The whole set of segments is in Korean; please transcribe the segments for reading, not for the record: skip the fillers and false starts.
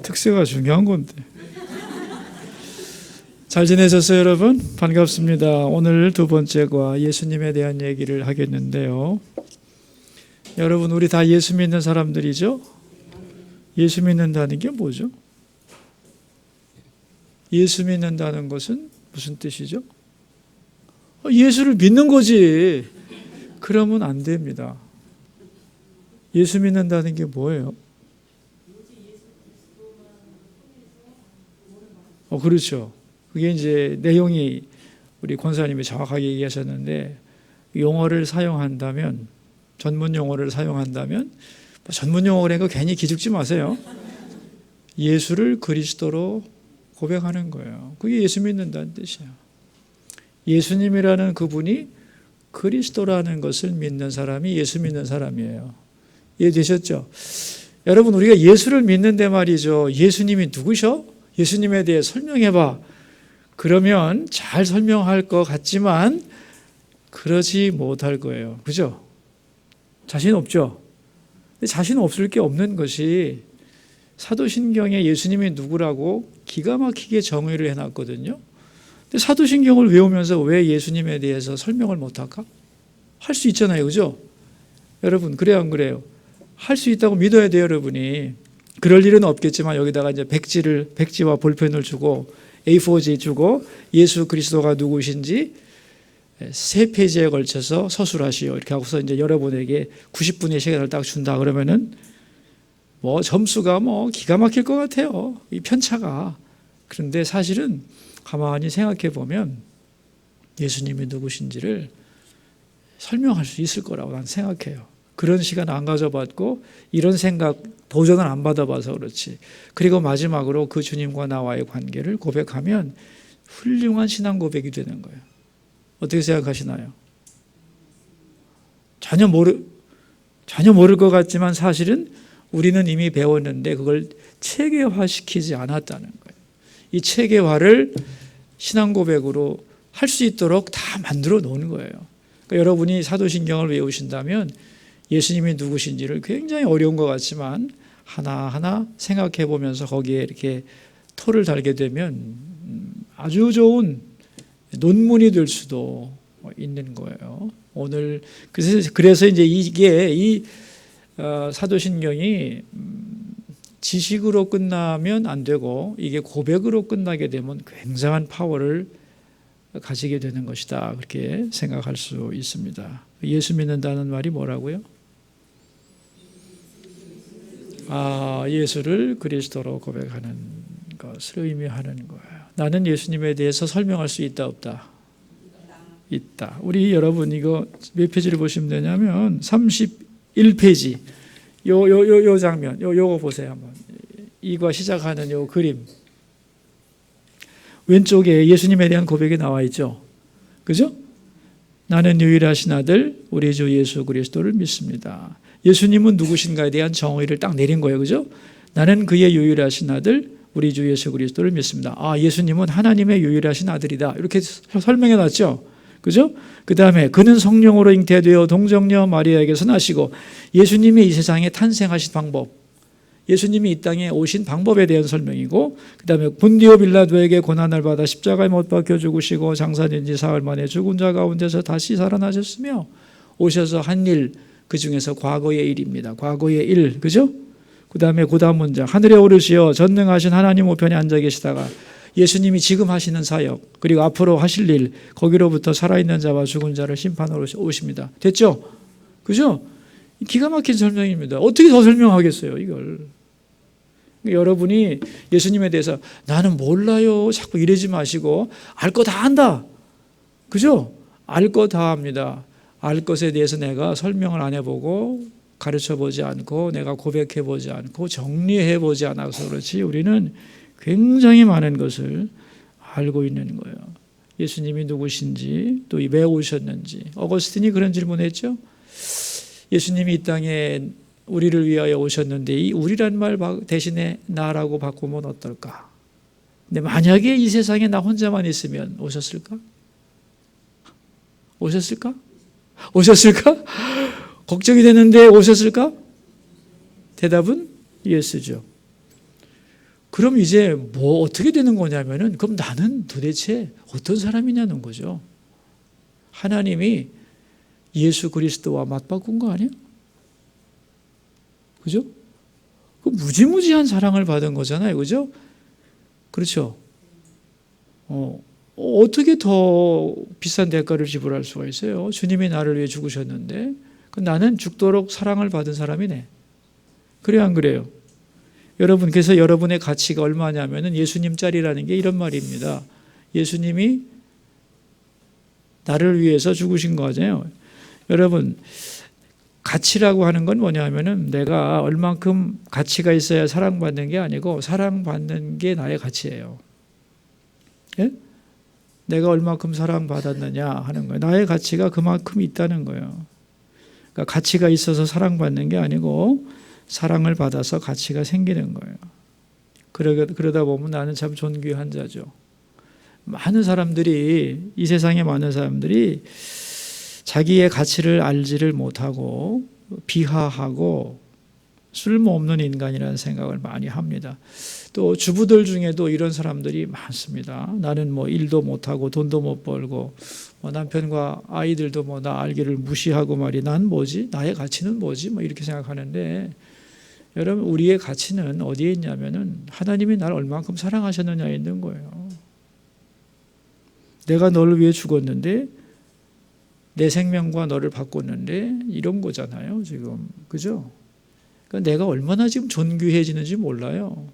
특세가 중요한 건데. 잘 지내셨어요, 여러분? 반갑습니다. 오늘 두 번째 과 예수님에 대한 얘기를 하겠는데요. 여러분, 우리 다 예수 믿는 사람들이죠? 예수 믿는다는 게 뭐죠? 예수 믿는다는 것은 무슨 뜻이죠? 예수를 믿는 거지. 그러면 안 됩니다. 예수 믿는다는 게 뭐예요? 그렇죠. 그게 이제 내용이 우리 권사님이 정확하게 얘기하셨는데, 용어를 사용한다면, 전문 용어를 사용한다면, 전문 용어라는 거 괜히 기죽지 마세요. 예수를 그리스도로 고백하는 거예요. 그게 예수 믿는다는 뜻이에요. 예수님이라는 그분이 그리스도라는 것을 믿는 사람이 예수 믿는 사람이에요. 이해되셨죠? 여러분, 우리가 예수를 믿는데 말이죠. 예수님이 누구셔? 예수님에 대해 설명해봐. 그러면 잘 설명할 것 같지만 그러지 못할 거예요. 그죠? 자신 없죠? 자신 없을 게 없는 것이 사도신경에 예수님이 누구라고 기가 막히게 정의를 해놨거든요. 근데 사도신경을 외우면서 왜 예수님에 대해서 설명을 못할까? 할 수 있잖아요. 그죠? 여러분, 그래요, 안 그래요? 할 수 있다고 믿어야 돼요, 여러분이. 그럴 일은 없겠지만 여기다가 이제 백지와 볼펜을 주고 A4지 주고 예수 그리스도가 누구신지 3페이지에 걸쳐서 서술하시오. 이렇게 하고서 이제 여러분에게 90분의 시간을 딱 준다 그러면은 점수가 기가 막힐 것 같아요. 이 편차가. 그런데 사실은 가만히 생각해 보면 예수님이 누구신지를 설명할 수 있을 거라고 난 생각해요. 그런 시간 안 가져봤고 이런 생각 도전을 안 받아봐서 그렇지. 그리고 마지막으로 그 주님과 나와의 관계를 고백하면 훌륭한 신앙 고백이 되는 거예요. 어떻게 생각하시나요? 전혀 모를 것 같지만 사실은 우리는 이미 배웠는데 그걸 체계화시키지 않았다는 거예요. 이 체계화를 신앙 고백으로 할 수 있도록 다 만들어 놓은 거예요. 그러니까 여러분이 사도신경을 외우신다면 예수님이 누구신지를 굉장히 어려운 것 같지만 하나하나 생각해 보면서 거기에 이렇게 토를 달게 되면 아주 좋은 논문이 될 수도 있는 거예요. 오늘 그래서 이제 이 사도신경이 지식으로 끝나면 안 되고 이게 고백으로 끝나게 되면 굉장한 파워를 가지게 되는 것이다. 그렇게 생각할 수 있습니다. 예수 믿는다는 말이 뭐라고요? 예수를 그리스도로 고백하는 것을 의미하는 거예요. 나는 예수님에 대해서 설명할 수 있다, 없다? 있다. 우리 여러분 이거 몇 페이지를 보시면 되냐면 31페이지. 요 장면, 요거 보세요 한번. 이과 시작하는 요 그림. 왼쪽에 예수님에 대한 고백이 나와 있죠. 그죠? 나는 유일하신 아들 우리 주 예수 그리스도를 믿습니다. 예수님은 누구신가에 대한 정의를 딱 내린 거예요. 그죠? 나는 그의 유일하신 아들 우리 주 예수 그리스도를 믿습니다. 예수님은 하나님의 유일하신 아들이다. 이렇게 설명해 놨죠. 그죠? 그 다음에 그는 성령으로 잉태되어 동정녀 마리아에게서 나시고 예수님이 이 세상에 탄생하신 방법, 예수님이 이 땅에 오신 방법에 대한 설명이고, 그 다음에 본디오 빌라도에게 고난을 받아 십자가에 못 박혀 죽으시고 장사된 지 사흘 만에 죽은 자 가운데서 다시 살아나셨으며 오셔서 한 일, 그 중에서 과거의 일입니다. 과거의 일, 그죠? 그 다음에 고다음 문장, 하늘에 오르시어 전능하신 하나님 우편에 앉아 계시다가 예수님이 지금 하시는 사역, 그리고 앞으로 하실 일, 거기로부터 살아있는 자와 죽은 자를 심판하러 오십니다. 됐죠? 그죠? 기가 막힌 설명입니다. 어떻게 더 설명하겠어요, 이걸. 여러분이 예수님에 대해서 나는 몰라요 자꾸 이러지 마시고 알 거 다 안다. 그죠? 알 거 다 합니다. 알 것에 대해서 내가 설명을 안 해보고 가르쳐보지 않고 내가 고백해보지 않고 정리해보지 않아서 그렇지 우리는 굉장히 많은 것을 알고 있는 거예요. 예수님이 누구신지 또 왜 오셨는지. 어거스틴이 그런 질문했죠. 예수님이 이 땅에 우리를 위하여 오셨는데 이 우리란 말 대신에 나라고 바꾸면 어떨까? 근데 만약에 이 세상에 나 혼자만 있으면 오셨을까? 오셨을까? 오셨을까? 걱정이 되는데 오셨을까? 대답은 예스죠. 그럼 이제 뭐 어떻게 되는 거냐면은 그럼 나는 도대체 어떤 사람이냐는 거죠. 하나님이 예수 그리스도와 맞바꾼 거 아니에요? 그죠? 그 무지무지한 사랑을 받은 거잖아요. 그죠? 그렇죠? 어떻게 더 비싼 대가를 지불할 수가 있어요? 주님이 나를 위해 죽으셨는데 나는 죽도록 사랑을 받은 사람이네. 그래요, 안 그래요? 여러분, 그래서 여러분의 가치가 얼마냐면은 예수님짜리라는 게 이런 말입니다. 예수님이 나를 위해서 죽으신 거잖아요. 여러분, 가치라고 하는 건 뭐냐면은 내가 얼만큼 가치가 있어야 사랑받는 게 아니고 사랑받는 게 나의 가치예요. 예? 내가 얼만큼 사랑받았느냐 하는 거예요. 나의 가치가 그만큼 있다는 거예요. 그러니까 가치가 있어서 사랑받는 게 아니고 사랑을 받아서 가치가 생기는 거예요. 그러다 보면 나는 참 존귀한 자죠. 많은 사람들이, 이 세상에 많은 사람들이 자기의 가치를 알지를 못하고 비하하고 쓸모없는 인간이라는 생각을 많이 합니다. 또 주부들 중에도 이런 사람들이 많습니다. 나는 뭐 일도 못하고 돈도 못 벌고 남편과 아이들도 나 알기를 무시하고 난 뭐지? 나의 가치는 뭐지? 이렇게 생각하는데, 여러분, 우리의 가치는 어디에 있냐면은 하나님이 나를 얼만큼 사랑하셨느냐에 있는 거예요. 내가 너를 위해 죽었는데 내 생명과 너를 바꿨는데 이런 거잖아요, 지금. 그죠? 그러니까 내가 얼마나 지금 존귀해지는지 몰라요.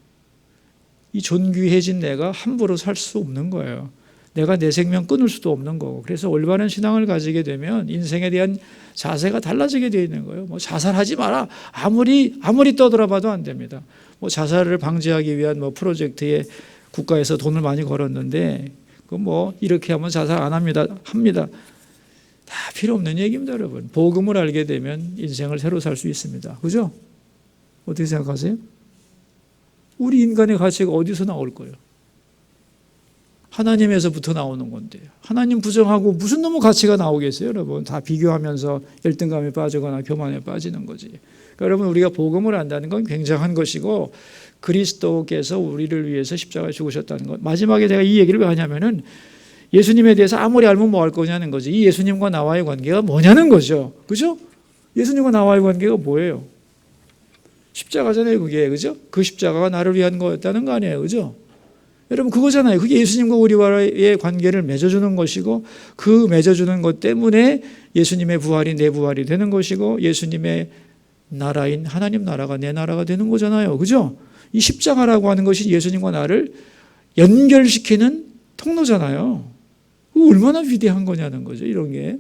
이 존귀해진 내가 함부로 살 수 없는 거예요. 내가 내 생명 끊을 수도 없는 거고. 그래서 올바른 신앙을 가지게 되면 인생에 대한 자세가 달라지게 되어 있는 거예요. 자살하지 마라. 아무리 떠들어봐도 안 됩니다. 자살을 방지하기 위한 프로젝트에 국가에서 돈을 많이 걸었는데 이렇게 하면 자살 안 합니다. 다 필요 없는 얘기입니다, 여러분. 복음을 알게 되면 인생을 새로 살 수 있습니다. 그죠? 어떻게 생각하세요? 우리 인간의 가치가 어디서 나올 거예요? 하나님에서부터 나오는 건데, 하나님 부정하고 무슨 놈의 가치가 나오겠어요, 여러분? 다 비교하면서 열등감에 빠지거나 교만에 빠지는 거지. 그러니까 여러분, 우리가 복음을 안다는 건 굉장한 것이고, 그리스도께서 우리를 위해서 십자가에 죽으셨다는 것. 마지막에 제가 이 얘기를 왜 하냐면은 예수님에 대해서 아무리 알면 뭐 할 거냐는 거지. 이 예수님과 나와의 관계가 뭐냐는 거죠. 그죠? 예수님과 나와의 관계가 뭐예요? 십자가잖아요, 그게. 그죠? 그 십자가가 나를 위한 거였다는 거 아니에요. 그죠? 여러분, 그거잖아요. 그게 예수님과 우리와의 관계를 맺어주는 것이고, 그 맺어주는 것 때문에 예수님의 부활이 내 부활이 되는 것이고, 예수님의 나라인 하나님 나라가 내 나라가 되는 거잖아요. 그죠? 이 십자가라고 하는 것이 예수님과 나를 연결시키는 통로잖아요. 얼마나 위대한 거냐는 거죠, 이런 게.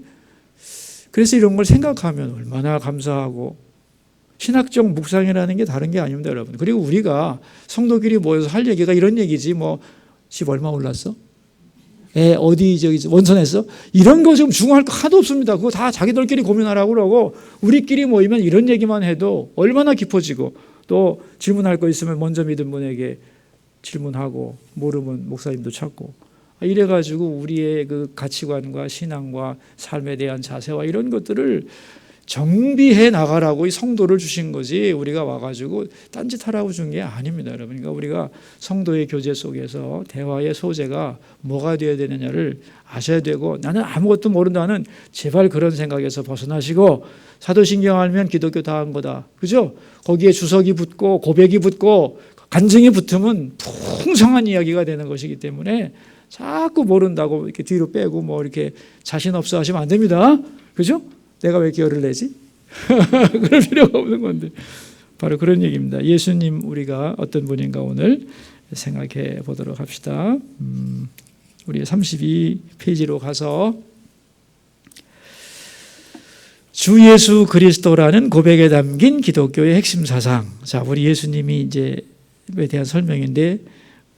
그래서 이런 걸 생각하면 얼마나 감사하고, 신학적 묵상이라는 게 다른 게 아닙니다, 여러분. 그리고 우리가 성도끼리 모여서 할 얘기가 이런 얘기지, 집 얼마 올랐어? 어디 원천했어? 이런 거 지금 중요할 거 하나도 없습니다. 그거 다 자기들끼리 고민하라고 그러고, 우리끼리 모이면 이런 얘기만 해도 얼마나 깊어지고, 또 질문할 거 있으면 먼저 믿은 분에게 질문하고, 모르면 목사님도 찾고, 이래가지고 우리의 그 가치관과 신앙과 삶에 대한 자세와 이런 것들을 정비해 나가라고 이 성도를 주신 거지, 우리가 와가지고 딴짓하라고 준 게 아닙니다, 여러분. 그러니까 우리가 성도의 교제 속에서 대화의 소재가 뭐가 되어야 되느냐를 아셔야 되고, 나는 아무것도 모른다는 제발 그런 생각에서 벗어나시고, 사도신경 알면 기독교 다 한 거다. 그죠? 거기에 주석이 붙고 고백이 붙고 간증이 붙으면 풍성한 이야기가 되는 것이기 때문에 자꾸 모른다고 이렇게 뒤로 빼고 이렇게 자신 없어 하시면 안 됩니다. 그죠? 내가 왜 이렇게 열을 내지? 그럴 필요가 없는 건데. 바로 그런 얘기입니다. 예수님 우리가 어떤 분인가 오늘 생각해 보도록 합시다. 우리 32페이지로 가서 주 예수 그리스도라는 고백에 담긴 기독교의 핵심 사상. 자, 우리 예수님이 이제에 대한 설명인데,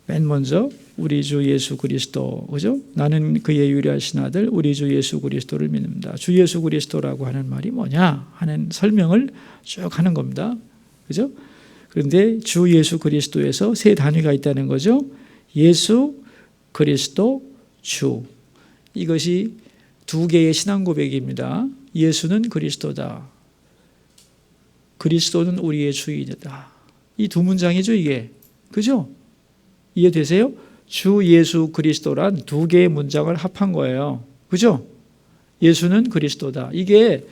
맨 먼저 우리 주 예수 그리스도, 그죠? 나는 그의 유일하신 아들 우리 주 예수 그리스도를 믿는다. 주 예수 그리스도라고 하는 말이 뭐냐 하는 설명을 쭉 하는 겁니다. 그죠? 그런데 주 예수 그리스도에서 세 단위가 있다는 거죠. 예수, 그리스도, 주. 이것이 두 개의 신앙 고백입니다. 예수는 그리스도다. 그리스도는 우리의 주인이다. 이 두 문장이죠, 이게. 그죠? 이해되세요? 주 예수 그리스도란 두 개의 문장을 합한 거예요. 그죠? 예수는 그리스도다. 이게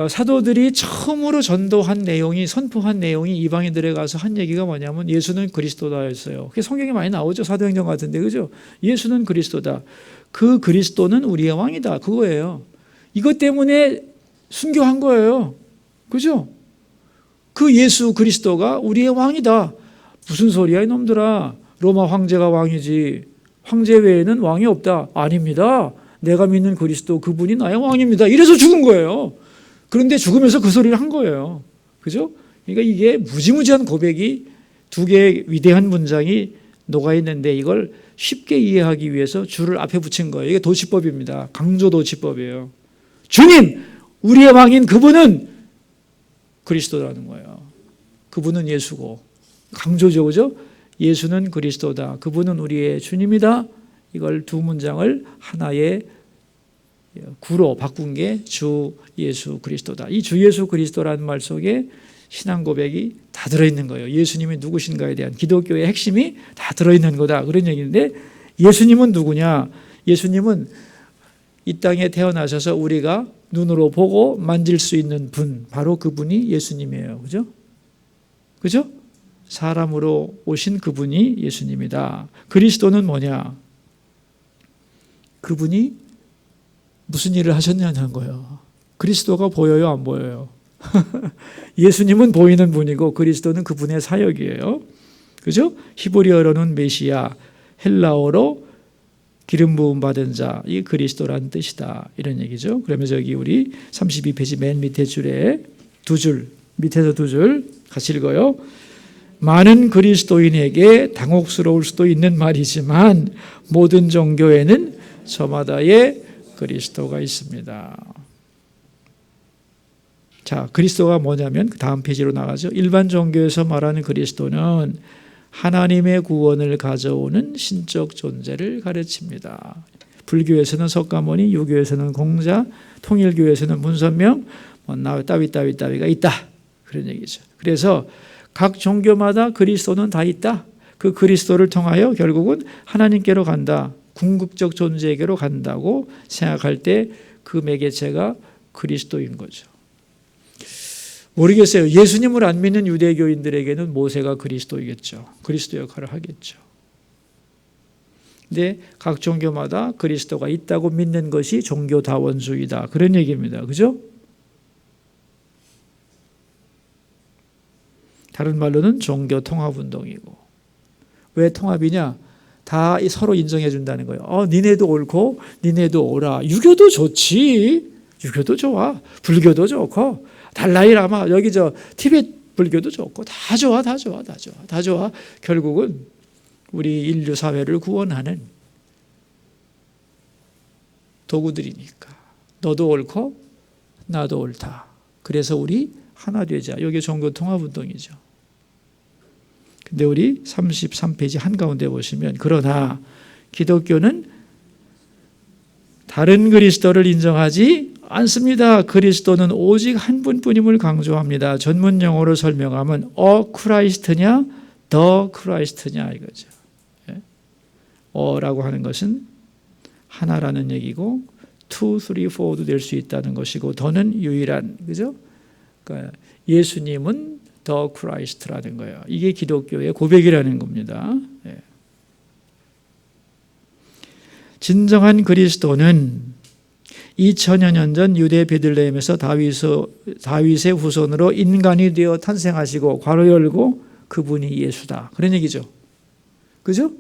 사도들이 처음으로 전도한 내용이, 선포한 내용이 이방인들에 가서 한 얘기가 뭐냐면 예수는 그리스도다였어요. 그게 성경에 많이 나오죠. 사도행전 같은데, 그죠? 예수는 그리스도다. 그 그리스도는 우리의 왕이다. 그거예요. 이것 때문에 순교한 거예요. 그죠? 그 예수 그리스도가 우리의 왕이다. 무슨 소리야 이놈들아. 로마 황제가 왕이지 황제 외에는 왕이 없다. 아닙니다. 내가 믿는 그리스도 그분이 나의 왕입니다. 이래서 죽은 거예요. 그런데 죽으면서 그 소리를 한 거예요. 그죠? 그러니까 이게 무지무지한 고백이 두 개의 위대한 문장이 녹아있는데 이걸 쉽게 이해하기 위해서 주를 앞에 붙인 거예요. 이게 도치법입니다. 강조 도치법이에요. 주님! 우리의 왕인 그분은 그리스도라는 거예요. 그분은 예수고. 강조죠. 그죠? 예수는 그리스도다. 그분은 우리의 주님이다. 이걸 두 문장을 하나의 구로 바꾼 게 주 예수 그리스도다. 이 주 예수 그리스도라는 말 속에 신앙 고백이 다 들어있는 거예요. 예수님이 누구신가에 대한 기독교의 핵심이 다 들어있는 거다. 그런 얘기인데 예수님은 누구냐? 예수님은 이 땅에 태어나셔서 우리가 눈으로 보고 만질 수 있는 분, 바로 그분이 예수님이에요. 그죠? 그죠? 사람으로 오신 그분이 예수님이다. 그리스도는 뭐냐? 그분이 무슨 일을 하셨냐는 거예요. 그리스도가 보여요, 안 보여요? 예수님은 보이는 분이고 그리스도는 그분의 사역이에요. 그죠? 히브리어로는 메시아, 헬라어로 기름 부음 받은 자, 이 그리스도라는 뜻이다. 이런 얘기죠. 그러면서 여기 우리 32페이지 맨 밑에 줄에 두 줄, 밑에서 두 줄 같이 읽어요. 많은 그리스도인에게 당혹스러울 수도 있는 말이지만 모든 종교에는 저마다의 그리스도가 있습니다. 자, 그리스도가 뭐냐면 그 다음 페이지로 나가죠. 일반 종교에서 말하는 그리스도는 하나님의 구원을 가져오는 신적 존재를 가르칩니다. 불교에서는 석가모니, 유교에서는 공자, 통일교에서는 문선명, 따위가 있다. 그런 얘기죠. 그래서 각 종교마다 그리스도는 다 있다. 그 그리스도를 통하여 결국은 하나님께로 간다. 궁극적 존재에게로 간다고 생각할 때 그 매개체가 그리스도인 거죠. 모르겠어요. 예수님을 안 믿는 유대교인들에게는 모세가 그리스도이겠죠. 그리스도 역할을 하겠죠. 근데 각 종교마다 그리스도가 있다고 믿는 것이 종교다원주의다. 그런 얘기입니다. 그죠? 다른 말로는 종교통합운동이고. 왜 통합이냐? 다 서로 인정해 준다는 거예요. 니네도 옳고 니네도 옳아. 유교도 좋지. 유교도 좋아. 불교도 좋고 달라이라마 여기 티베트 불교도 좋고 다 좋아. 결국은 우리 인류 사회를 구원하는 도구들이니까. 너도 옳고 나도 옳다. 그래서 우리 하나 되자. 여기 종교통합운동이죠. 근데 우리 33페이지 한가운데 보시면 그러나 기독교는 다른 그리스도를 인정하지 않습니다. 그리스도는 오직 한 분뿐임을 강조합니다. 전문 용어로 설명하면 크라이스트냐 더 크라이스트냐 이거죠. 라고 하는 것은 하나라는 얘기고 2, 3, 4도 될 수 있다는 것이고 더는 유일한, 그죠? 그러니까 예수님은 더 크라이스트라는 거예요. 이게 기독교의 고백이라는 겁니다. 진정한 그리스도는 2000여 년 전 유대 베들레헴에서 다윗의 후손으로 인간이 되어 탄생하시고 괄호 열고 그분이 예수다. 그런 얘기죠. 그죠?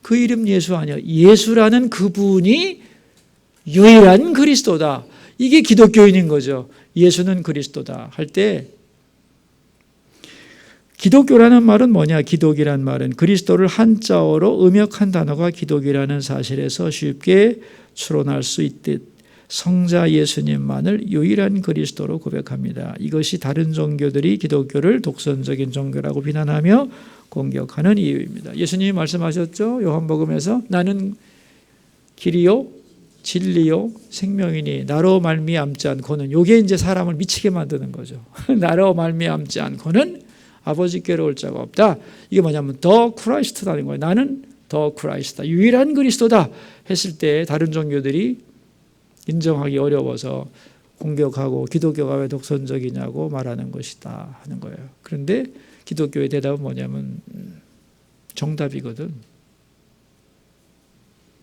그 이름 예수 아니야. 예수라는 그분이 유일한 그리스도다. 이게 기독교인인 거죠. 예수는 그리스도다 할 때 기독교라는 말은 뭐냐? 기독이란 말은 그리스도를 한자어로 음역한 단어가 기독이라는 사실에서 쉽게 추론할 수 있듯 성자 예수님만을 유일한 그리스도로 고백합니다. 이것이 다른 종교들이 기독교를 독선적인 종교라고 비난하며 공격하는 이유입니다. 예수님이 말씀하셨죠. 요한복음에서 나는 길이요 진리요 생명이니 나로 말미암지 않고는, 요게 이제 사람을 미치게 만드는 거죠. 나로 말미암지 않고는 아버지께로 올 자가 없다. 이게 뭐냐면 더 크라이스트라는 거예요. 나는 더 크라이스트다. 유일한 그리스도다 했을 때 다른 종교들이 인정하기 어려워서 공격하고 기독교가 왜 독선적이냐고 말하는 것이다 하는 거예요. 그런데 기독교의 대답은 뭐냐면 정답이거든.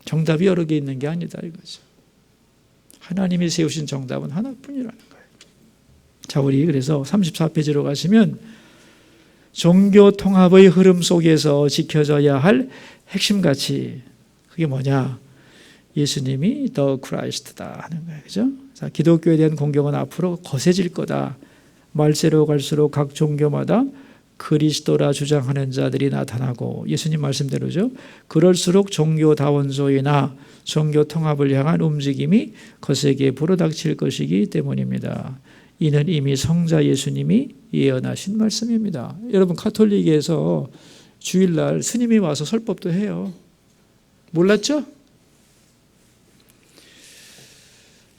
정답이 여러 개 있는 게 아니다 이거죠. 하나님이 세우신 정답은 하나뿐이라는 거예요. 자, 우리 그래서 34페이지로 가시면 종교 통합의 흐름 속에서 지켜져야 할 핵심 가치, 그게 뭐냐? 예수님이 더 크라이스트다 하는 거예요. 그죠? 자, 기독교에 대한 공격은 앞으로 거세질 거다. 말세로 갈수록 각 종교마다 그리스도라 주장하는 자들이 나타나고, 예수님 말씀대로죠. 그럴수록 종교다원소이나 종교 통합을 향한 움직임이 거세게 불어닥칠 것이기 때문입니다. 이는 이미 성자 예수님이 예언하신 말씀입니다. 여러분, 가톨릭에서 주일날 스님이 와서 설법도 해요. 몰랐죠?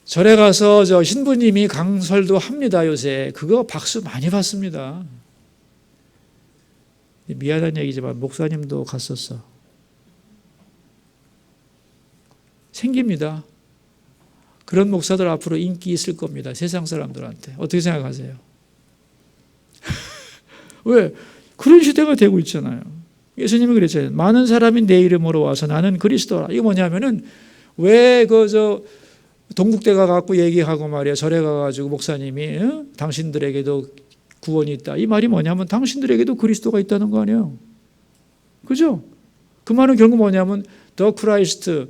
절에 가서 신부님이 강설도 합니다. 요새 그거 박수 많이 받습니다. 미안한 얘기지만 목사님도 갔었어. 생깁니다. 그런 목사들 앞으로 인기 있을 겁니다. 세상 사람들한테. 어떻게 생각하세요? 왜? 그런 시대가 되고 있잖아요. 예수님이 그랬잖아요. 많은 사람이 내 이름으로 와서 나는 그리스도라. 이거 뭐냐면은 왜 동국대가 갖고 얘기하고 말이야. 절에 가가지고 목사님이 당신들에게도 구원이 있다. 이 말이 뭐냐면 당신들에게도 그리스도가 있다는 거 아니에요. 그죠? 그 말은 결국 뭐냐면 The Christ,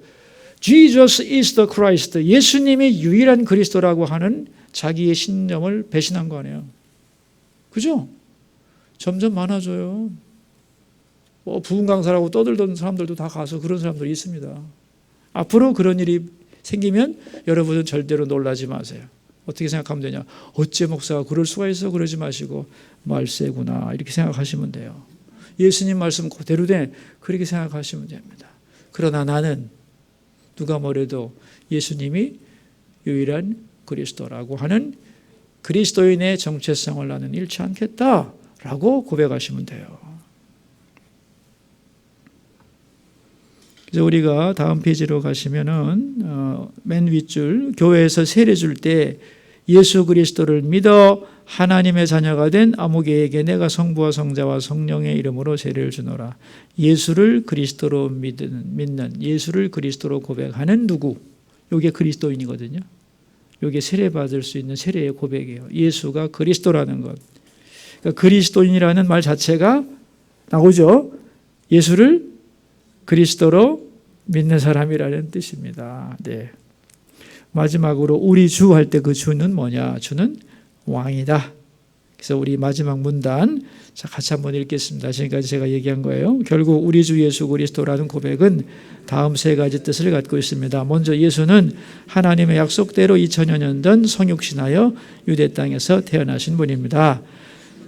Jesus is the Christ. 예수님이 유일한 그리스도라고 하는 자기의 신념을 배신한 거 아니에요. 그죠? 점점 많아져요. 부흥 강사라고 떠들던 사람들도 다 가서 그런 사람들이 있습니다. 앞으로 그런 일이 생기면 여러분은 절대로 놀라지 마세요. 어떻게 생각하면 되냐? 어째 목사가 그럴 수가 있어? 그러지 마시고 말세구나 이렇게 생각하시면 돼요. 예수님 말씀 그대로 돼. 그렇게 생각하시면 됩니다. 그러나 나는 누가 뭐래도 예수님이 유일한 그리스도라고 하는 그리스도인의 정체성을 나는 잃지 않겠다라고 고백하시면 돼요. 그래서 우리가 다음 페이지로 가시면은 맨 윗줄, 교회에서 세례 줄 때 예수 그리스도를 믿어 하나님의 자녀가 된 아무개에게 내가 성부와 성자와 성령의 이름으로 세례를 주노라. 예수를 그리스도로 믿는, 예수를 그리스도로 고백하는 누구? 이게 그리스도인이거든요. 이게 세례 받을 수 있는 세례의 고백이에요. 예수가 그리스도라는 것. 그러니까 그리스도인이라는 말 자체가 나오죠. 예수를 그리스도로 믿는 사람이라는 뜻입니다. 네. 마지막으로 우리 주 할 때 그 주는 뭐냐? 주는 왕이다. 그래서 우리 마지막 문단 자 같이 한번 읽겠습니다. 지금까지 제가 얘기한 거예요. 결국 우리 주 예수 그리스도라는 고백은 다음 세 가지 뜻을 갖고 있습니다. 먼저 예수는 하나님의 약속대로 2000여 년 전 성육신하여 유대 땅에서 태어나신 분입니다.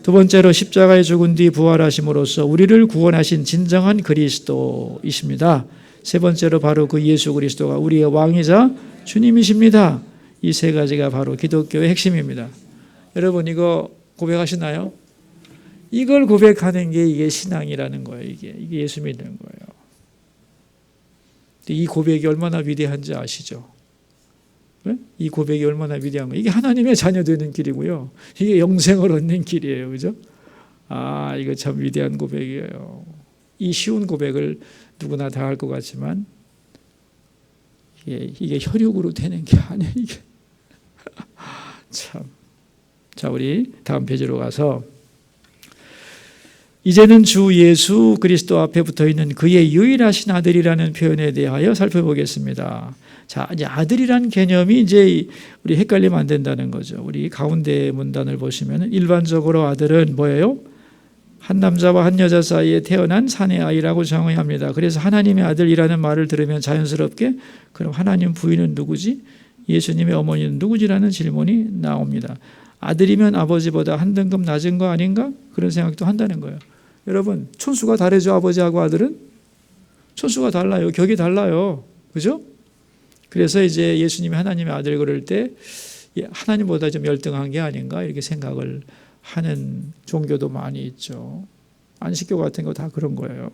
두 번째로 십자가에 죽은 뒤 부활하심으로써 우리를 구원하신 진정한 그리스도이십니다. 세 번째로 바로 그 예수 그리스도가 우리의 왕이자 주님이십니다. 이 세 가지가 바로 기독교의 핵심입니다. 여러분 이거 고백하시나요? 이걸 고백하는 게 이게 신앙이라는 거예요. 이게 예수 믿는 거예요. 이 고백이 얼마나 위대한지 아시죠? 네? 이 고백이 얼마나 위대한 거예요. 이게 하나님의 자녀 되는 길이고요. 이게 영생을 얻는 길이에요. 그죠? 아, 이거 참 위대한 고백이에요. 이 쉬운 고백을 누구나 다 할 것 같지만 이게 혈육으로 되는 게 아니에요. 이게 참. 자, 우리 다음 페이지로 가서 이제는 주 예수 그리스도 앞에 붙어있는 그의 유일하신 아들이라는 표현에 대하여 살펴보겠습니다. 자, 이제 아들이란 개념이 이제 우리 헷갈리면 안 된다는 거죠. 우리 가운데 문단을 보시면 일반적으로 아들은 뭐예요? 한 남자와 한 여자 사이에 태어난 사내 아이라고 정의합니다. 그래서 하나님의 아들이라는 말을 들으면 자연스럽게 그럼 하나님 부인은 누구지? 예수님의 어머니는 누구지라는 질문이 나옵니다. 아들이면 아버지보다 한 등급 낮은 거 아닌가? 그런 생각도 한다는 거예요. 여러분 촌수가 다르죠. 아버지하고 아들은 촌수가 달라요. 격이 달라요. 그죠? 그래서 이제 예수님이 하나님의 아들 그럴 때 하나님보다 좀 열등한 게 아닌가 이렇게 생각을 하는 종교도 많이 있죠. 안식교 같은 거 다 그런 거예요.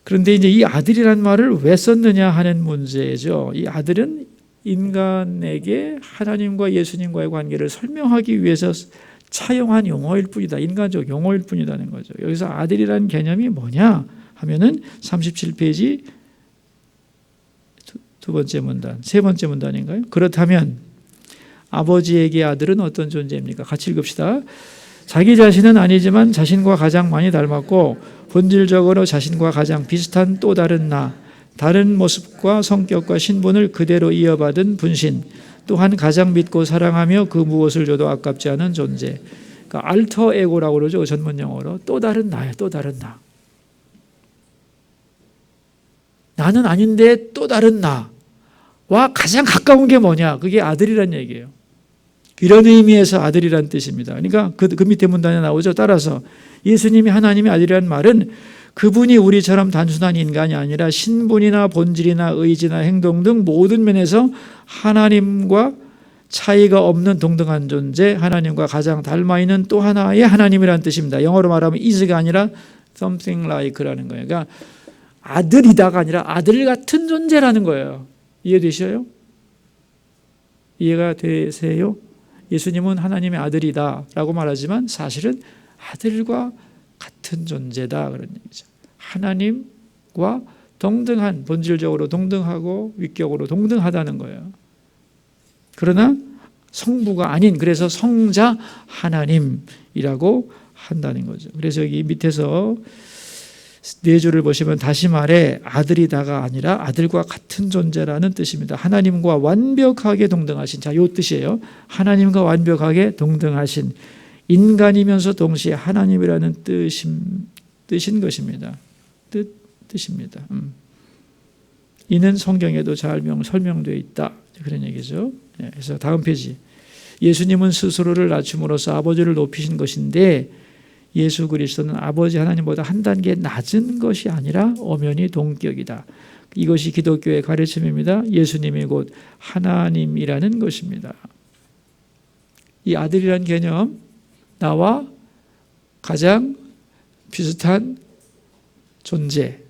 그런데 이제 이 아들이란 말을 왜 썼느냐 하는 문제죠. 이 아들은 인간에게 하나님과 예수님과의 관계를 설명하기 위해서 차용한 용어일 뿐이다. 인간적 용어일 뿐이라는 거죠. 여기서 아들이라는 개념이 뭐냐 하면은 37페이지 두 번째 문단, 세 번째 문단인가요? 그렇다면 아버지에게 아들은 어떤 존재입니까? 같이 읽읍시다. 자기 자신은 아니지만 자신과 가장 많이 닮았고 본질적으로 자신과 가장 비슷한 또 다른 나, 다른 모습과 성격과 신분을 그대로 이어받은 분신, 또한 가장 믿고 사랑하며 그 무엇을 줘도 아깝지 않은 존재. 그러니까 알터 에고라고 그러죠. 전문 용어로. 또 다른 나야, 또 다른 나. 나는 아닌데 또 다른 나와 가장 가까운 게 뭐냐? 그게 아들이란 얘기예요. 이런 의미에서 아들이란 뜻입니다. 그러니까 그 밑에 문단에 나오죠. 따라서 예수님이 하나님의 아들이란 말은 그분이 우리처럼 단순한 인간이 아니라 신분이나 본질이나 의지나 행동 등 모든 면에서 하나님과 차이가 없는 동등한 존재, 하나님과 가장 닮아있는 또 하나의 하나님이라는 뜻입니다. 영어로 말하면 is가 아니라 something like라는 거예요. 그러니까 아들이다가 아니라 아들 같은 존재라는 거예요. 이해되셔요? 이해가 되세요? 예수님은 하나님의 아들이다라고 말하지만 사실은 아들과 같은 존재다 그런 얘기죠. 하나님과 동등한, 본질적으로 동등하고 위격으로 동등하다는 거예요. 그러나 성부가 아닌, 그래서 성자 하나님이라고 한다는 거죠. 그래서 여기 밑에서 네 줄을 보시면 다시 말해 아들이다가 아니라 아들과 같은 존재라는 뜻입니다. 하나님과 완벽하게 동등하신, 자, 요 뜻이에요. 하나님과 완벽하게 동등하신 인간이면서 동시에 하나님이라는 뜻인 것입니다. 뜻입니다. 이는 성경에도 잘 설명되어 있다. 그런 얘기죠. 그래서 다음 페이지. 예수님은 스스로를 낮춤으로써 아버지를 높이신 것인데 예수 그리스도는 아버지 하나님보다 한 단계 낮은 것이 아니라 엄연히 동격이다. 이것이 기독교의 가르침입니다. 예수님이 곧 하나님이라는 것입니다. 이 아들이라는 개념, 나와 가장 비슷한 존재.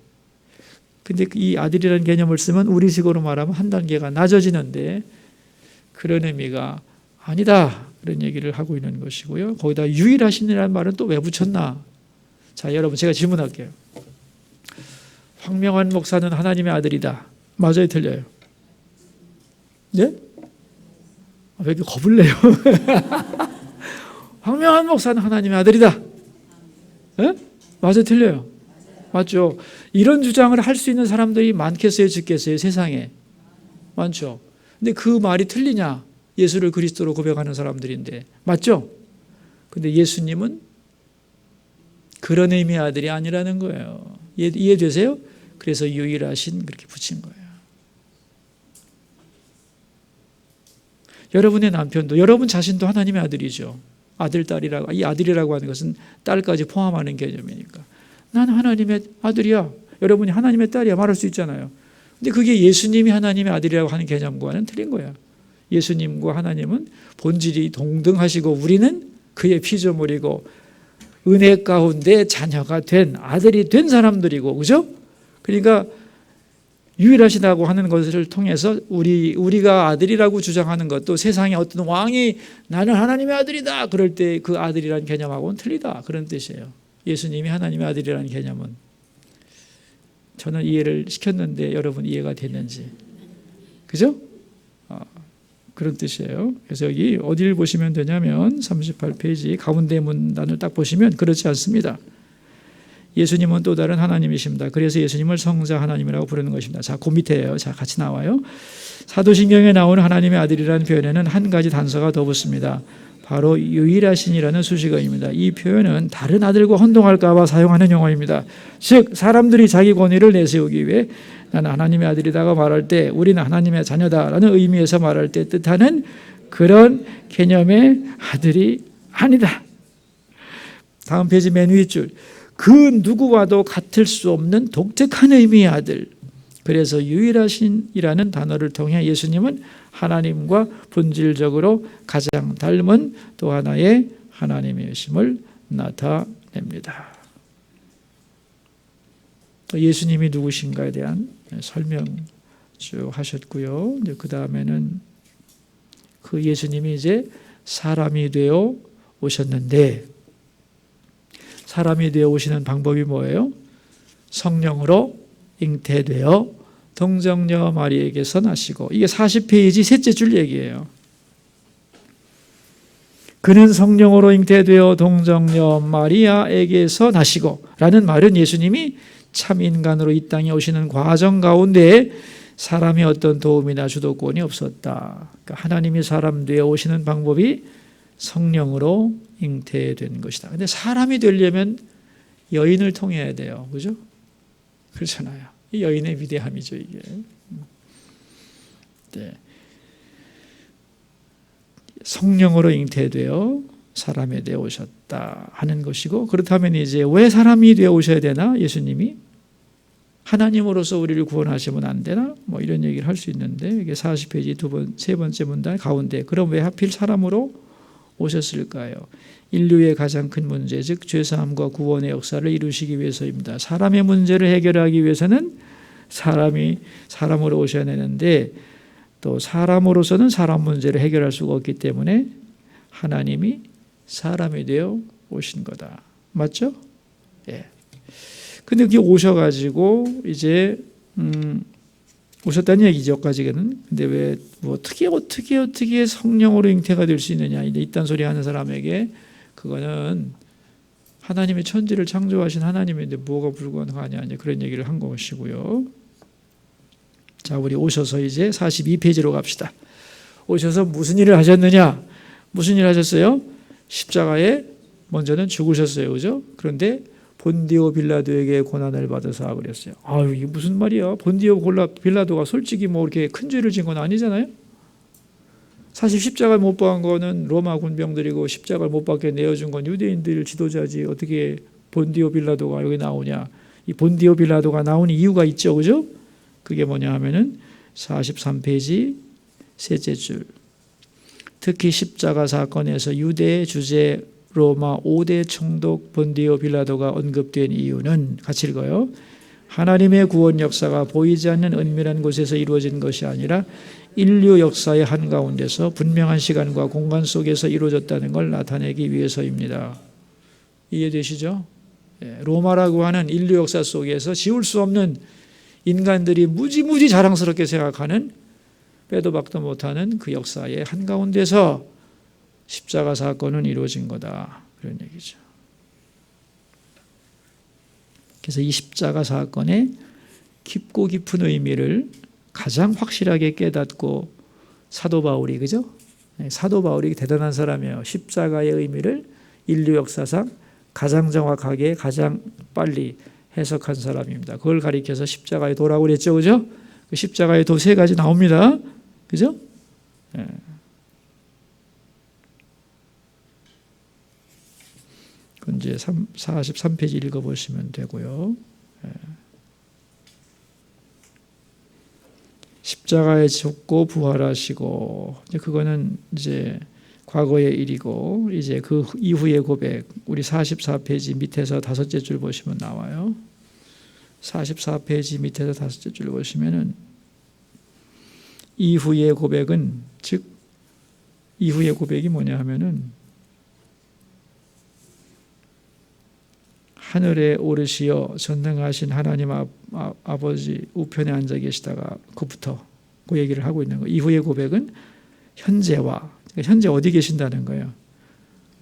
근데 이 아들이라는 개념을 쓰면 우리식으로 말하면 한 단계가 낮아지는데 그런 의미가 아니다. 그런 얘기를 하고 있는 것이고요. 거기다 유일하신이라는 말은 또 왜 붙였나? 자, 여러분 제가 질문할게요. 황명환 목사는 하나님의 아들이다. 맞아요, 틀려요? 네? 왜 이렇게 겁을 내요? 황명환 목사는 하나님의 아들이다. 네? 맞아요, 틀려요? 맞죠? 이런 주장을 할 수 있는 사람들이 많겠어요, 적겠어요, 세상에? 많죠? 근데 그 말이 틀리냐? 예수를 그리스도로 고백하는 사람들인데. 맞죠? 근데 예수님은 그런 의미의 아들이 아니라는 거예요. 이해되세요? 그래서 유일하신 그렇게 붙인 거예요. 여러분의 남편도, 여러분 자신도 하나님의 아들이죠. 아들, 딸이라고, 이 아들이라고 하는 것은 딸까지 포함하는 개념이니까. 나는 하나님의 아들이야. 여러분이 하나님의 딸이야 말할 수 있잖아요. 근데 그게 예수님이 하나님의 아들이라고 하는 개념과는 틀린 거야. 예수님과 하나님은 본질이 동등하시고 우리는 그의 피조물이고 은혜 가운데 자녀가 된, 아들이 된 사람들이고, 그죠? 그러니까 유일하시다고 하는 것을 통해서 우리가 아들이라고 주장하는 것도 세상에 어떤 왕이 나는 하나님의 아들이다 그럴 때 그 아들이라는 개념하고는 틀리다 그런 뜻이에요. 예수님이 하나님의 아들이라는 개념은. 저는 이해를 시켰는데 여러분 이해가 됐는지. 그죠? 그런 뜻이에요. 그래서 여기 어디를 보시면 되냐면 38페이지 가운데 문단을 딱 보시면 그렇지 않습니다. 예수님은 또 다른 하나님이십니다. 그래서 예수님을 성자 하나님이라고 부르는 것입니다. 자, 그 밑에요. 자, 같이 나와요. 사도신경에 나오는 하나님의 아들이라는 표현에는 한 가지 단서가 더 붙습니다. 바로 유일하신이라는 수식어입니다. 이 표현은 다른 아들과 혼동할까 봐 사용하는 용어입니다. 즉 사람들이 자기 권위를 내세우기 위해 나는 하나님의 아들이다가 말할 때 우리는 하나님의 자녀다라는 의미에서 말할 때 뜻하는 그런 개념의 아들이 아니다. 다음 페이지 맨 윗줄. 그 누구와도 같을 수 없는 독특한 의미의 아들. 그래서 유일하신이라는 단어를 통해 예수님은 하나님과 본질적으로 가장 닮은 또 하나의 하나님이심을 나타냅니다. 예수님이 누구신가에 대한 설명 쭉 하셨고요. 그 다음에는 그 예수님이 이제 사람이 되어 오셨는데, 사람이 되어 오시는 방법이 뭐예요? 성령으로 잉태되어 동정녀 마리에게서 나시고, 이게 40페이지 셋째 줄 얘기예요. 그는 성령으로 잉태되어 동정녀 마리아에게서 나시고 라는 말은 예수님이 참 인간으로 이 땅에 오시는 과정 가운데 사람이 어떤 도움이나 주도권이 없었다. 그러니까 하나님이 사람 되어 오시는 방법이 성령으로 잉태된 것이다. 근데 사람이 되려면 여인을 통해야 돼요. 그죠? 그렇잖아요. 이 여인의 위대함이죠, 이게. 네. 성령으로 잉태되어 사람이 되어 오셨다 하는 것이고, 그렇다면 이제 왜 사람이 되어 오셔야 되나? 예수님이 하나님으로서 우리를 구원하시면 안 되나? 뭐 이런 얘기를 할 수 있는데, 이게 40페이지 세 번째 문단 가운데 그럼 왜 하필 사람으로 오셨을까요? 인류의 가장 큰 문제, 즉 죄사함과 구원의 역사를 이루시기 위해서입니다. 사람의 문제를 해결하기 위해서는 사람이 사람으로 오셔야 되는데, 또 사람으로서는 사람 문제를 해결할 수가 없기 때문에 하나님이 사람이 되어 오신 거다. 맞죠? 예. 근데 그게 오셔가지고 이제 오셨다는 얘기죠, 까지는. 근데 왜 뭐 어떻게 성령으로 잉태가 될 수 있느냐? 이딴 소리 하는 사람에게 그거는 하나님의 천지를 창조하신 하나님인데 뭐가 불가능하냐, 이제 그런 얘기를 한 것이고요. 자, 우리 오셔서 이제 42페이지로 갑시다. 오셔서 무슨 일을 하셨느냐? 무슨 일을 하셨어요? 십자가에 먼저는 죽으셨어요. 그죠? 그런데 본디오 빌라도에게 고난을 받으사 그랬어요. 아유, 이게 무슨 말이야? 본디오 빌라도가 솔직히 뭐 이렇게 큰 죄를 진 건 아니잖아요. 사실 십자가를 못 박은 거는 로마 군병들이고, 십자가를 못 박게 내어준 건 유대인들 지도자지. 어떻게 본디오 빌라도가 여기 나오냐? 이 본디오 빌라도가 나온 이유가 있죠. 그죠? 그게 뭐냐 하면은 43페이지 셋째 줄. 특히 십자가 사건에서 유대 주재 로마 5대 총독 본디오 빌라도가 언급된 이유는, 같이 읽어요. 하나님의 구원 역사가 보이지 않는 은밀한 곳에서 이루어진 것이 아니라 인류 역사의 한가운데서 분명한 시간과 공간 속에서 이루어졌다는 걸 나타내기 위해서입니다. 이해되시죠? 로마라고 하는 인류 역사 속에서 지울 수 없는, 인간들이 무지무지 자랑스럽게 생각하는, 빼도 박도 못하는 그 역사의 한가운데서 십자가 사건은 이루어진 거다, 그런 얘기죠. 그래서 이 십자가 사건의 깊고 깊은 의미를 가장 확실하게 깨닫고 사도 바울이, 그죠? 사도 바울이 대단한 사람이에요. 십자가의 의미를 인류 역사상 가장 정확하게, 가장 빨리 해석한 사람입니다. 그걸 가리켜서 십자가의 도라고 그랬죠, 그죠? 그 십자가의 도 세 가지 나옵니다, 그죠? 예. 이제 43페이지 읽어보시면 되고요. 예. 십자가에 죽고 부활하시고, 이제 그거는 이제 과거의 일이고, 이제 그 이후의 고백, 우리 44페이지 밑에서 다섯째 줄 보시면 나와요. 44페이지 밑에서 다섯째 줄 보시면은 이후의 고백은, 즉 이후의 고백이 뭐냐 하면은 하늘에 오르시어 전능하신 하나님 아버지 우편에 앉아 계시다가 그부터 그 얘기를 하고 있는 거예요. 이후의 고백은 현재와, 그러니까 현재 어디 계신다는 거예요.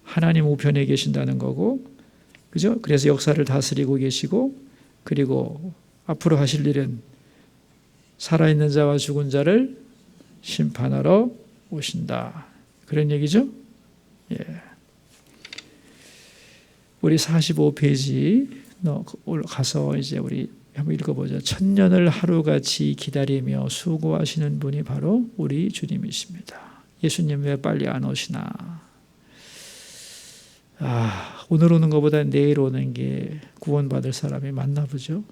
하나님 우편에 계신다는 거고, 그죠? 그래서 역사를 다스리고 계시고, 그리고 앞으로 하실 일은 살아있는 자와 죽은 자를 심판하러 오신다, 그런 얘기죠. 예. 우리 45페이지 가서 이제 우리 한번 읽어보자. 천년을 하루같이 기다리며 수고하시는 분이 바로 우리 주님이십니다. 예수님 왜 빨리 안 오시나? 오늘 오는 것보다 내일 오는 게 구원받을 사람이 많나 보죠.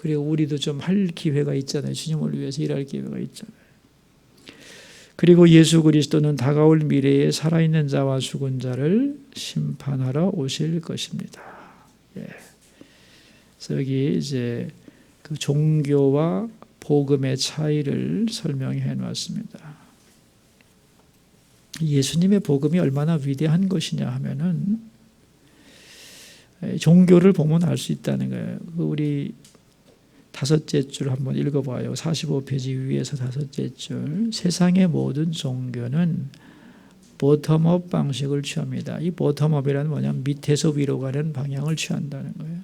그리고 우리도 좀 할 기회가 있잖아요. 주님을 위해서 일할 기회가 있잖아요. 그리고 예수 그리스도는 다가올 미래에 살아있는 자와 죽은 자를 심판하러 오실 것입니다. 예. 그래서 여기 이제 그 종교와 복음의 차이를 설명해 놨습니다. 예수님의 복음이 얼마나 위대한 것이냐 하면은 종교를 보면 알 수 있다는 거예요. 우리 다섯째 줄 한번 읽어봐요. 45페이지 위에서 다섯째 줄. 세상의 모든 종교는 보텀업 방식을 취합니다. 이 보텀업이라는 뭐냐면 밑에서 위로 가는 방향을 취한다는 거예요.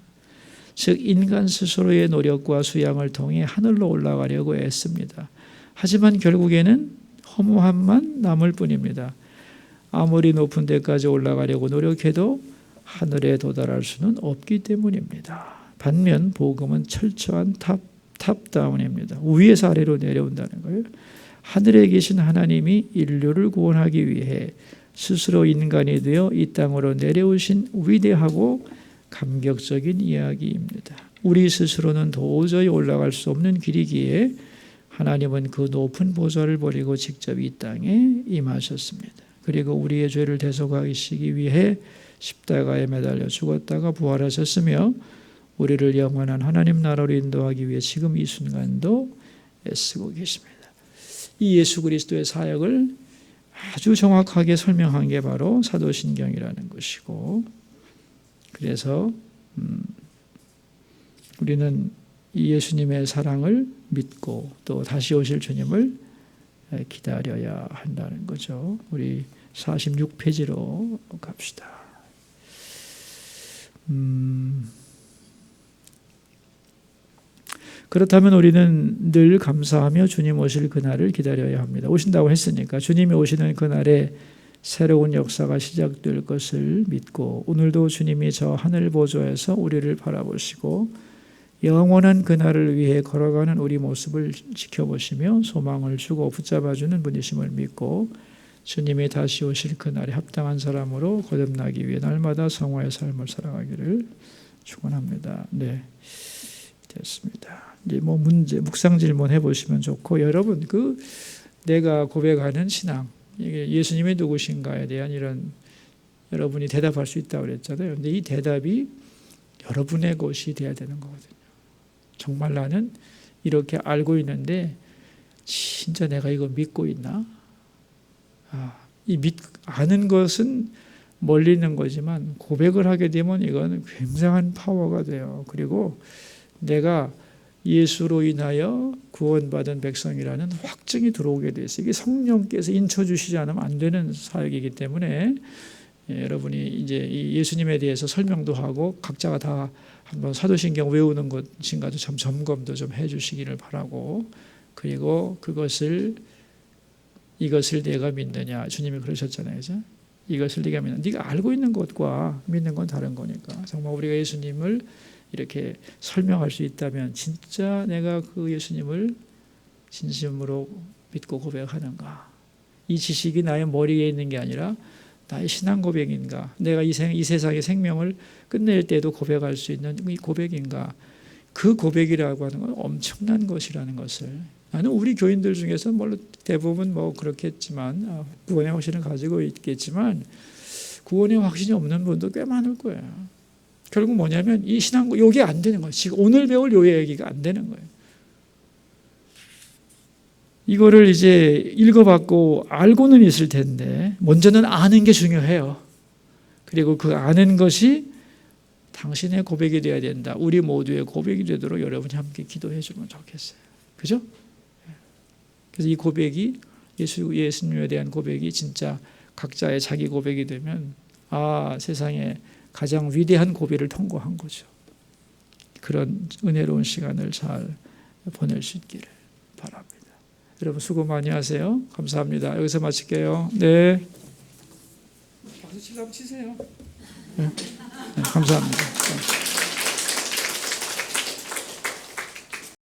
즉 인간 스스로의 노력과 수양을 통해 하늘로 올라가려고 애씁니다. 하지만 결국에는 허무함만 남을 뿐입니다. 아무리 높은 데까지 올라가려고 노력해도 하늘에 도달할 수는 없기 때문입니다. 반면 복음은 철저한 탑다운입니다. 위에서 아래로 내려온다는 거예요. 하늘에 계신 하나님이 인류를 구원하기 위해 스스로 인간이 되어 이 땅으로 내려오신 위대하고 감격적인 이야기입니다. 우리 스스로는 도저히 올라갈 수 없는 길이기에 하나님은 그 높은 보좌를 버리고 직접 이 땅에 임하셨습니다. 그리고 우리의 죄를 대속하시기 위해 십자가에 매달려 죽었다가 부활하셨으며 우리를 영원한 하나님 나라로 인도하기 위해 지금 이 순간도 애쓰고 계십니다. 이 예수 그리스도의 사역을 아주 정확하게 설명한 게 바로 사도신경이라는 것이고, 그래서 우리는 이 예수님의 사랑을 믿고 또 다시 오실 주님을 기다려야 한다는 거죠. 우리 46페이지로 갑시다. 그렇다면 우리는 늘 감사하며 주님 오실 그날을 기다려야 합니다. 오신다고 했으니까 주님이 오시는 그날에 새로운 역사가 시작될 것을 믿고 오늘도 주님이 저 하늘 보좌에서 우리를 바라보시고 영원한 그날을 위해 걸어가는 우리 모습을 지켜보시며 소망을 주고 붙잡아주는 분이심을 믿고 주님이 다시 오실 그날에 합당한 사람으로 거듭나기 위해 날마다 성화의 삶을 살아가기를 축원합니다. 네, 됐습니다. 이제 문제 묵상 질문 해보시면 좋고, 여러분 내가 고백하는 신앙, 이게 예수님이 누구신가에 대한 이런 여러분이 대답할 수 있다고 그랬잖아요. 근데 이 대답이 여러분의 것이 돼야 되는 거거든요. 정말 나는 이렇게 알고 있는데 진짜 내가 이거 믿고 있나? 아는 것은 멀리 있는 거지만 고백을 하게 되면 이건 굉장한 파워가 돼요. 그리고 내가 예수로 인하여 구원받은 백성이라는 확증이 들어오게 돼 있어요. 이게 성령께서 인쳐주시지 않으면 안 되는 사역이기 때문에 여러분이 이제 이 예수님에 대해서 설명도 하고 각자가 다 한번 사도신경 외우는 것인가도 좀 점검도 좀 해주시기를 바라고, 그리고 이것을 내가 믿느냐, 주님이 그러셨잖아요, 그죠? 이것을 네가 믿느냐, 네가 알고 있는 것과 믿는 건 다른 거니까. 정말 우리가 예수님을 이렇게 설명할 수 있다면 진짜 내가 그 예수님을 진심으로 믿고 고백하는가? 이 지식이 나의 머리에 있는 게 아니라 나의 신앙 고백인가? 내가 이 세상의 생명을 끝낼 때도 고백할 수 있는 이 고백인가? 그 고백이라고 하는 건 엄청난 것이라는 것을, 나는 우리 교인들 중에서 물론 대부분 그렇겠지만 구원의 확신을 가지고 있겠지만 구원의 확신이 없는 분도 꽤 많을 거예요. 결국 뭐냐면 이 신앙, 요게 안 되는 거예요. 지금 오늘 배울 요 얘기가 안 되는 거예요. 이거를 이제 읽어봤고 알고는 있을 텐데 먼저는 아는 게 중요해요. 그리고 그 아는 것이 당신의 고백이 되어야 된다. 우리 모두의 고백이 되도록 여러분이 함께 기도해 주면 좋겠어요. 그죠? 그래서 이 고백이 예수님에 대한 고백이 진짜 각자의 자기 고백이 되면 세상에 가장 위대한 고비를 통과한 거죠. 그런 은혜로운 시간을 잘 보낼 수 있기를 바랍니다. 여러분 수고 많이 하세요. 감사합니다. 여기서 마칠게요. 네. 박수 치려면 치세요. 네. 감사합니다.